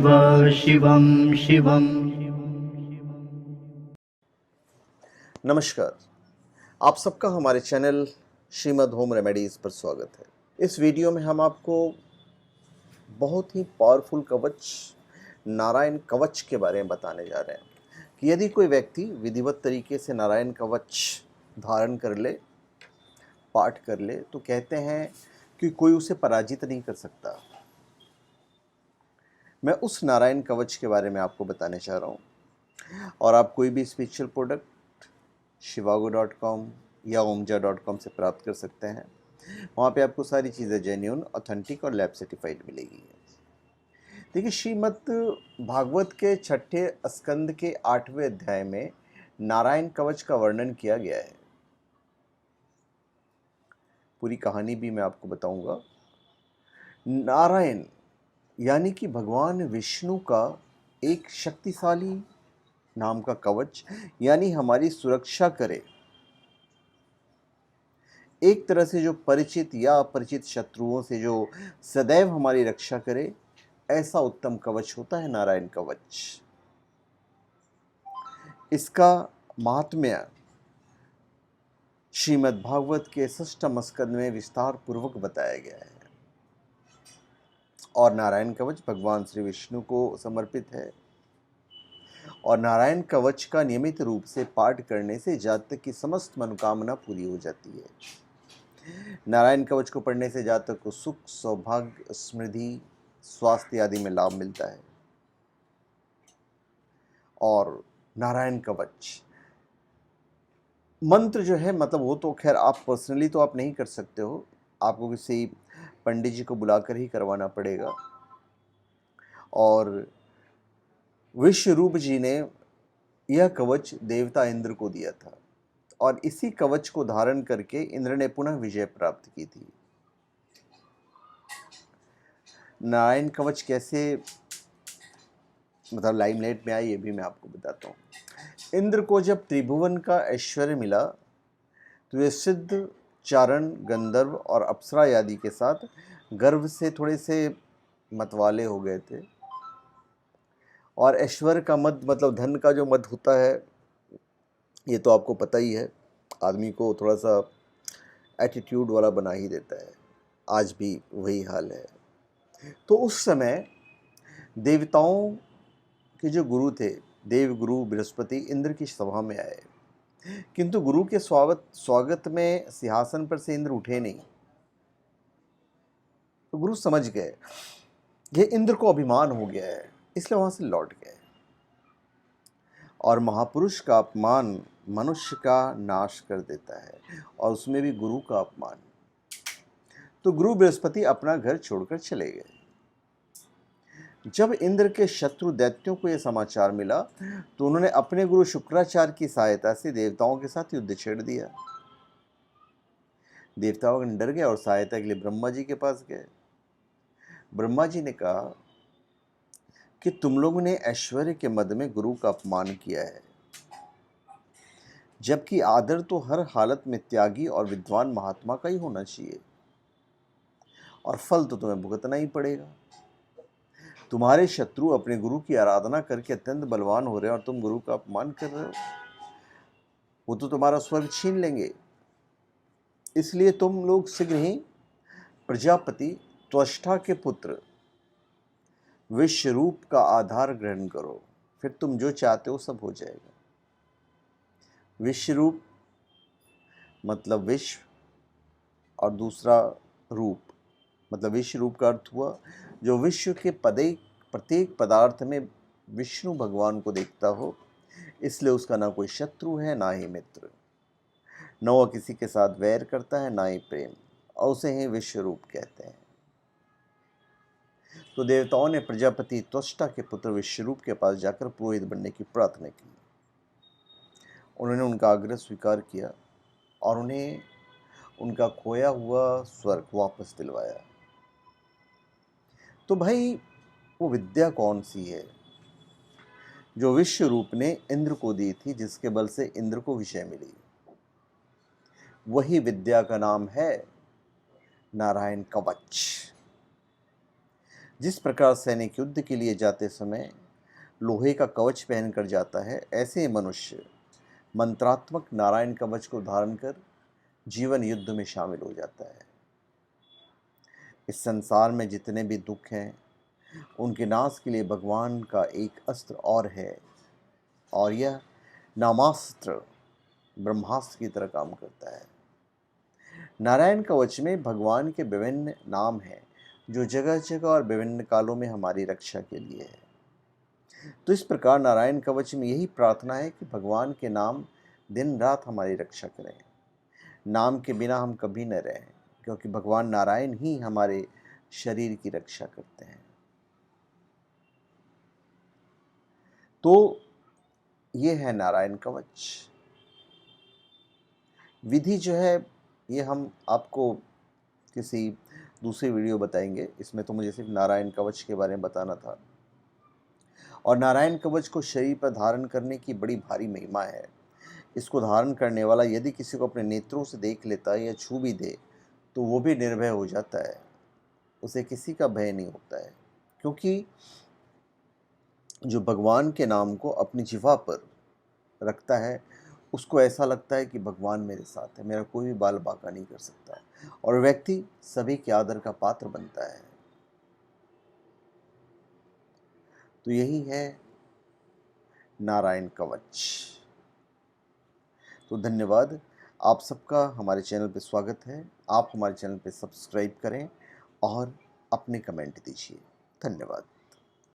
शिवं शिवं। नमस्कार, आप सबका हमारे चैनल श्रीमद् होम रेमेडीज़ पर स्वागत है। इस वीडियो में हम आपको बहुत ही पावरफुल कवच नारायण कवच के बारे में बताने जा रहे हैं कि यदि कोई व्यक्ति विधिवत तरीके से नारायण कवच धारण कर ले, पाठ कर ले, तो कहते हैं कि कोई उसे पराजित नहीं कर सकता। मैं उस नारायण कवच के बारे में आपको बताने चाह रहा हूँ। और आप कोई भी स्पिरिचुअल प्रोडक्ट shivago.com या omja.com से प्राप्त कर सकते हैं। वहाँ पे आपको सारी चीज़ें जेन्युइन, ऑथेंटिक और लैब सर्टिफाइड मिलेगी। देखिए, श्रीमद् भागवत के 6ठे स्कंद के 8वें अध्याय में नारायण कवच का वर्णन किया गया है। पूरी कहानी भी मैं आपको बताऊंगा। नारायण यानी कि भगवान विष्णु का एक शक्तिशाली नाम का कवच, यानी हमारी सुरक्षा करे। एक तरह से जो परिचित या अपरिचित शत्रुओं से जो सदैव हमारी रक्षा करे, ऐसा उत्तम कवच होता है नारायण कवच। इसका महात्म्य श्रीमद् भागवत के 6ठम स्कंद में विस्तार पूर्वक बताया गया है। और नारायण कवच भगवान श्री विष्णु को समर्पित है। और नारायण कवच का नियमित रूप से पाठ करने से जातक की समस्त मनोकामना पूरी हो जाती है। नारायण कवच को पढ़ने से जातक को सुख, सौभाग्य, समृद्धि, स्वास्थ्य आदि में लाभ मिलता है। और नारायण कवच मंत्र जो है, मतलब वो तो खैर आप पर्सनली तो आप नहीं कर सकते हो, आपको किसी पंडित जी को बुलाकर ही करवाना पड़ेगा। और विश्वरूप जी ने यह कवच देवता इंद्र को दिया था और इसी कवच को धारण करके इंद्र ने पुनः विजय प्राप्त की थी। नारायण कवच कैसे मतलब लाइमलाइट में आई, ये भी मैं आपको बताता हूँ। इंद्र को जब त्रिभुवन का ऐश्वर्य मिला तो वे सिद्ध, चारण, गंधर्व और अप्सरा आदि के साथ गर्व से थोड़े से मतवाले हो गए थे। और ऐश्वर्य का मद मतलब धन का जो मद होता है, ये तो आपको पता ही है, आदमी को थोड़ा सा एटीट्यूड वाला बना ही देता है। आज भी वही हाल है। तो उस समय देवताओं के जो गुरु थे, देव गुरु बृहस्पति, इंद्र की सभा में आए, किंतु गुरु के स्वागत में सिंहासन पर से इंद्र उठे नहीं। तो गुरु समझ गए ये इंद्र को अभिमान हो गया है, इसलिए वहां से लौट गए। और महापुरुष का अपमान मनुष्य का नाश कर देता है, और उसमें भी गुरु का अपमान। तो गुरु बृहस्पति अपना घर छोड़कर चले गए। जब इंद्र के शत्रु दैत्यों को यह समाचार मिला तो उन्होंने अपने गुरु शुक्राचार्य की सहायता से देवताओं के साथ युद्ध छेड़ दिया। देवताओं डर गए और सहायता के लिए ब्रह्मा जी के पास गए। ब्रह्मा जी ने कहा कि तुम लोगों ने ऐश्वर्य के मद में गुरु का अपमान किया है, जबकि आदर तो हर हालत में त्यागी और विद्वान महात्मा का ही होना चाहिए, और फल तो तुम्हें भुगतना ही पड़ेगा। तुम्हारे शत्रु अपने गुरु की आराधना करके अत्यंत बलवान हो रहे हैं और तुम गुरु का अपमान कर रहे हो। वो तो तुम्हारा स्वर्ग छीन लेंगे। इसलिए तुम लोग शीघ्र ही प्रजापति त्वष्टा के पुत्र विश्वरूप का आधार ग्रहण करो, फिर तुम जो चाहते हो सब हो जाएगा। विश्वरूप मतलब विश्व, और दूसरा रूप मतलब विश्व रूप का अर्थ हुआ जो विश्व के प्रत्येक पदार्थ में विष्णु भगवान को देखता हो। इसलिए उसका ना कोई शत्रु है, ना ही मित्र, न वह किसी के साथ वैर करता है, ना ही प्रेम, और उसे ही विश्व रूप कहते हैं। तो देवताओं ने प्रजापति त्वष्टा के पुत्र विश्वरूप के पास जाकर पुरोहित बनने की प्रार्थना की। उन्होंने उनका आग्रह स्वीकार किया और उन्हें उनका खोया हुआ स्वर्ग वापस दिलवाया। तो भाई, वो विद्या कौन सी है जो विश्व रूप ने इंद्र को दी थी, जिसके बल से इंद्र को विजय मिली? वही विद्या का नाम है नारायण कवच। जिस प्रकार सैनिक युद्ध के लिए जाते समय लोहे का कवच पहनकर जाता है, ऐसे मनुष्य मंत्रात्मक नारायण कवच को धारण कर जीवन युद्ध में शामिल हो जाता है। इस संसार में जितने भी दुख हैं, उनके नाश के लिए भगवान का एक अस्त्र और है, और यह नामास्त्र ब्रह्मास्त्र की तरह काम करता है। नारायण कवच में भगवान के विभिन्न नाम हैं, जो जगह जगह और विभिन्न कालों में हमारी रक्षा के लिए है। तो इस प्रकार नारायण कवच में यही प्रार्थना है कि भगवान के नाम दिन रात हमारी रक्षा करें। नाम के बिना हम कभी न रहें, क्योंकि भगवान नारायण ही हमारे शरीर की रक्षा करते हैं। तो ये है नारायण कवच। विधि जो है ये हम आपको किसी दूसरी वीडियो बताएंगे। इसमें तो मुझे सिर्फ नारायण कवच के बारे में बताना था। और नारायण कवच को शरीर पर धारण करने की बड़ी भारी महिमा है। इसको धारण करने वाला यदि किसी को अपने नेत्रों से देख लेता है या छू भी दे, तो वो भी निर्भय हो जाता है, उसे किसी का भय नहीं होता है। क्योंकि जो भगवान के नाम को अपनी जिह्वा पर रखता है, उसको ऐसा लगता है कि भगवान मेरे साथ है, मेरा कोई भी बाल बांका नहीं कर सकता, और व्यक्ति सभी के आदर का पात्र बनता है। तो यही है नारायण कवच। तो धन्यवाद, आप सबका हमारे चैनल पे स्वागत है। आप हमारे चैनल पे सब्सक्राइब करें और अपने कमेंट दीजिए। धन्यवाद।